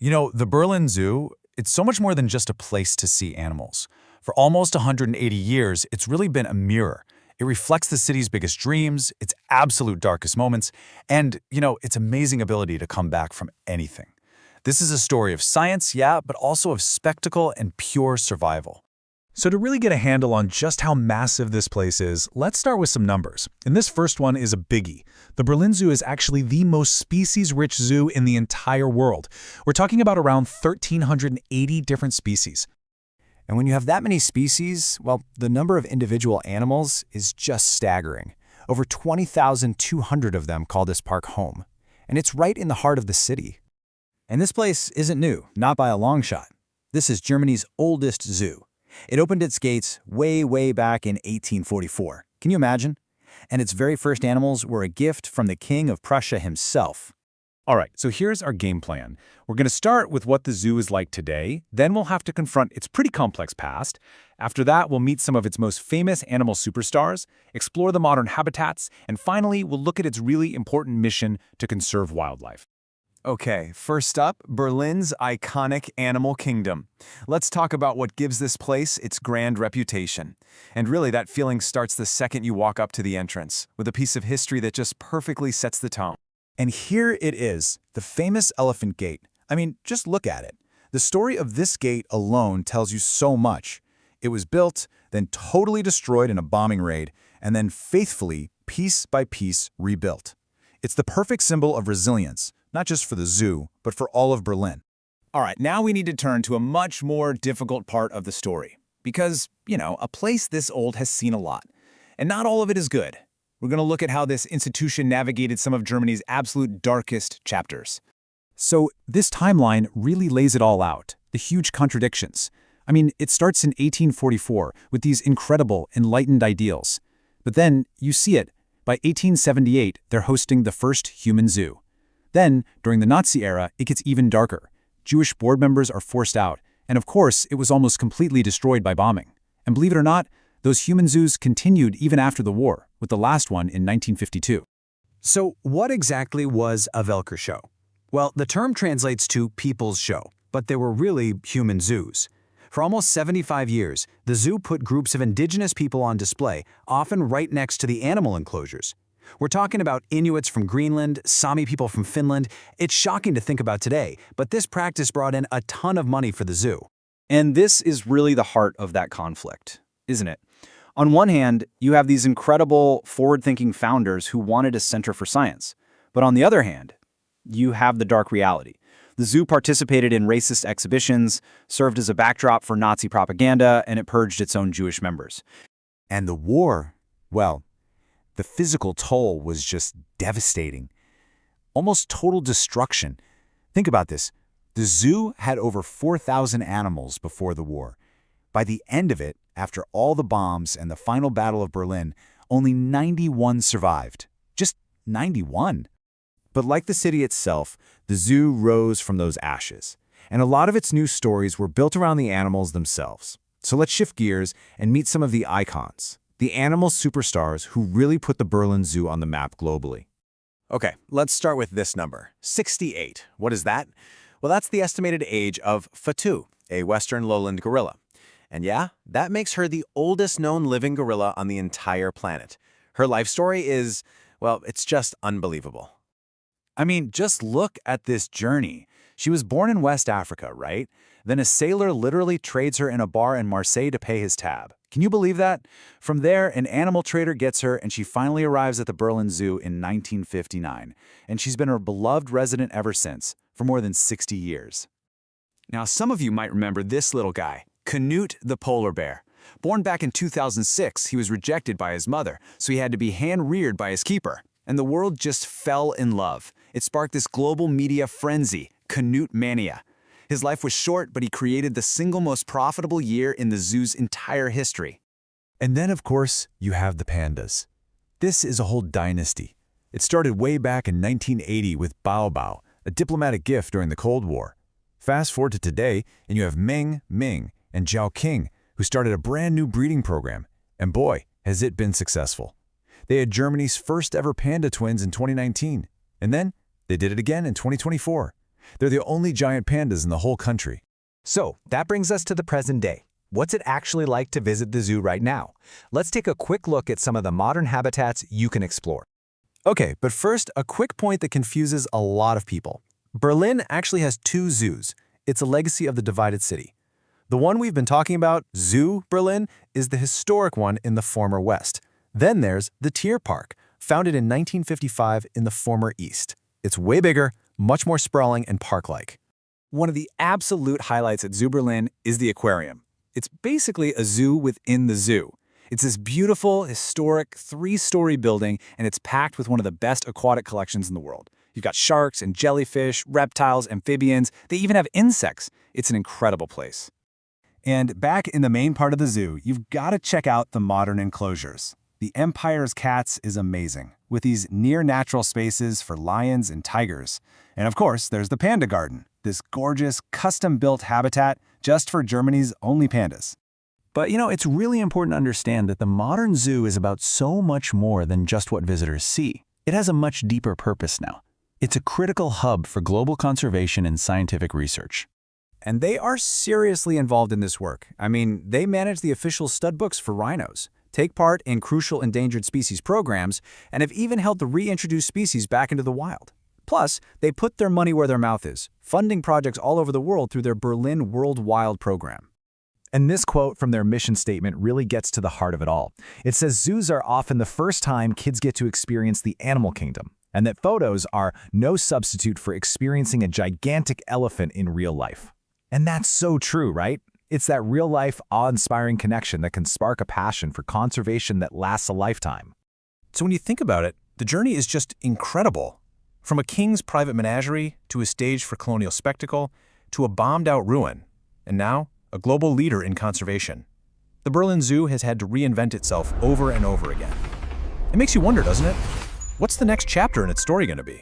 The Berlin Zoo, it's so much more than just a place to see animals. For almost 180 years, it's really been a mirror. It reflects the city's biggest dreams, its absolute darkest moments, and, its amazing ability to come back from anything. This is a story of science, yeah, but also of spectacle and pure survival. So to really get a handle on just how massive this place is, let's start with some numbers. And this first one is a biggie. The Berlin Zoo is actually the most species-rich zoo in the entire world. We're talking about around 1,380 different species. And when you have that many species, well, the number of individual animals is just staggering. Over 20,200 of them call this park home. And it's right in the heart of the city. And this place isn't new, not by a long shot. This is Germany's oldest zoo. It opened its gates way back in 1844. Can you imagine? And its very first animals were a gift from the King of Prussia himself. All right, so here's our game plan. We're going to start with what the zoo is like today, then we'll have to confront its pretty complex past. After that, we'll meet some of its most famous animal superstars, explore the modern habitats, and finally, we'll look at its really important mission to conserve wildlife. Okay, first up, Berlin's iconic animal kingdom. Let's talk about what gives this place its grand reputation. And really, that feeling starts the second you walk up to the entrance, with a piece of history that just perfectly sets the tone. And here it is, the famous Elephant Gate. I mean, just look at it. The story of this gate alone tells you so much. It was built, then totally destroyed in a bombing raid, and then faithfully, piece by piece, rebuilt. It's the perfect symbol of resilience, not just for the zoo, but for all of Berlin. All right, now we need to turn to a much more difficult part of the story. Because, a place this old has seen a lot. And not all of it is good. We're going to look at how this institution navigated some of Germany's absolute darkest chapters. So this timeline really lays it all out, the huge contradictions. I mean, it starts in 1844 with these incredible, enlightened ideals. But then, you see it, by 1878, they're hosting the first human zoo. Then, during the Nazi era, it gets even darker. Jewish board members are forced out, and of course, it was almost completely destroyed by bombing. And believe it or not, those human zoos continued even after the war, with the last one in 1952. So what exactly was a Weltgeshow? Well, the term translates to people's show, but they were really human zoos. For almost 75 years, the zoo put groups of indigenous people on display, often right next to the animal enclosures. We're talking about Inuits from Greenland, Sami people from Finland. It's shocking to think about today, but this practice brought in a ton of money for the zoo. And this is really the heart of that conflict, isn't it? On one hand, you have these incredible, forward-thinking founders who wanted a center for science. But on the other hand, you have the dark reality. The zoo participated in racist exhibitions, served as a backdrop for Nazi propaganda, and it purged its own Jewish members. And the war, well, the physical toll was just devastating. Almost total destruction. Think about this. The zoo had over 4,000 animals before the war. By the end of it, after all the bombs and the final Battle of Berlin, only 91 survived. Just 91. But like the city itself, the zoo rose from those ashes. And a lot of its new stories were built around the animals themselves. So let's shift gears and meet some of the icons. The animal superstars who really put the Berlin Zoo on the map globally. Okay, let's start with this number, 68. What is that? Well, that's the estimated age of Fatu, a western lowland gorilla. And yeah, that makes her the oldest known living gorilla on the entire planet. Her life story is, well, it's just unbelievable. I mean, just look at this journey. She was born in West Africa, right? Then a sailor literally trades her in a bar in Marseille to pay his tab. Can you believe that? From there, an animal trader gets her, and she finally arrives at the Berlin Zoo in 1959. And she's been a beloved resident ever since, for more than 60 years. Now, some of you might remember this little guy, Canute the polar bear. Born back in 2006, he was rejected by his mother, so he had to be hand-reared by his keeper. And the world just fell in love. It sparked this global media frenzy, Canute mania. His life was short, but he created the single most profitable year in the zoo's entire history. And then, of course, you have the pandas. This is a whole dynasty. It started way back in 1980 with Bao Bao, a diplomatic gift during the Cold War. Fast forward to today, and you have Ming, Ming, and Zhao King, who started a brand new breeding program. And boy, has it been successful. They had Germany's first ever panda twins in 2019. And then they did it again in 2024. They're the only giant pandas in the whole country. So, that brings us to the present day. What's it actually like to visit the zoo right now? Let's take a quick look at some of the modern habitats you can explore. Okay, but first, a quick point that confuses a lot of people. Berlin actually has 2 zoos. It's a legacy of the divided city. The one we've been talking about, Zoo Berlin, is the historic one in the former West. Then there's the Tierpark, founded in 1955 in the former East. It's way bigger, much more sprawling and park-like. One of the absolute highlights at Zoo Berlin is the aquarium. It's basically a zoo within the zoo. It's this beautiful, historic, 3-story building, and it's packed with one of the best aquatic collections in the world. You've got sharks and jellyfish, reptiles, amphibians. They even have insects. It's an incredible place. And back in the main part of the zoo, you've got to check out the modern enclosures. The Empire's Cats is amazing, with these near-natural spaces for lions and tigers. And of course, there's the Panda Garden, this gorgeous, custom-built habitat just for Germany's only pandas. But it's really important to understand that the modern zoo is about so much more than just what visitors see. It has a much deeper purpose now. It's a critical hub for global conservation and scientific research. And they are seriously involved in this work. I mean, they manage the official stud books for rhinos, take part in crucial endangered species programs, and have even helped to reintroduce species back into the wild. Plus, they put their money where their mouth is, funding projects all over the world through their Berlin World Wild program. And this quote from their mission statement really gets to the heart of it all. It says zoos are often the first time kids get to experience the animal kingdom, and that photos are no substitute for experiencing a gigantic elephant in real life. And that's so true, right? It's that real-life, awe-inspiring connection that can spark a passion for conservation that lasts a lifetime. So when you think about it, the journey is just incredible. From a king's private menagerie, to a stage for colonial spectacle, to a bombed-out ruin, and now, a global leader in conservation. The Berlin Zoo has had to reinvent itself over and over again. It makes you wonder, doesn't it? What's the next chapter in its story going to be?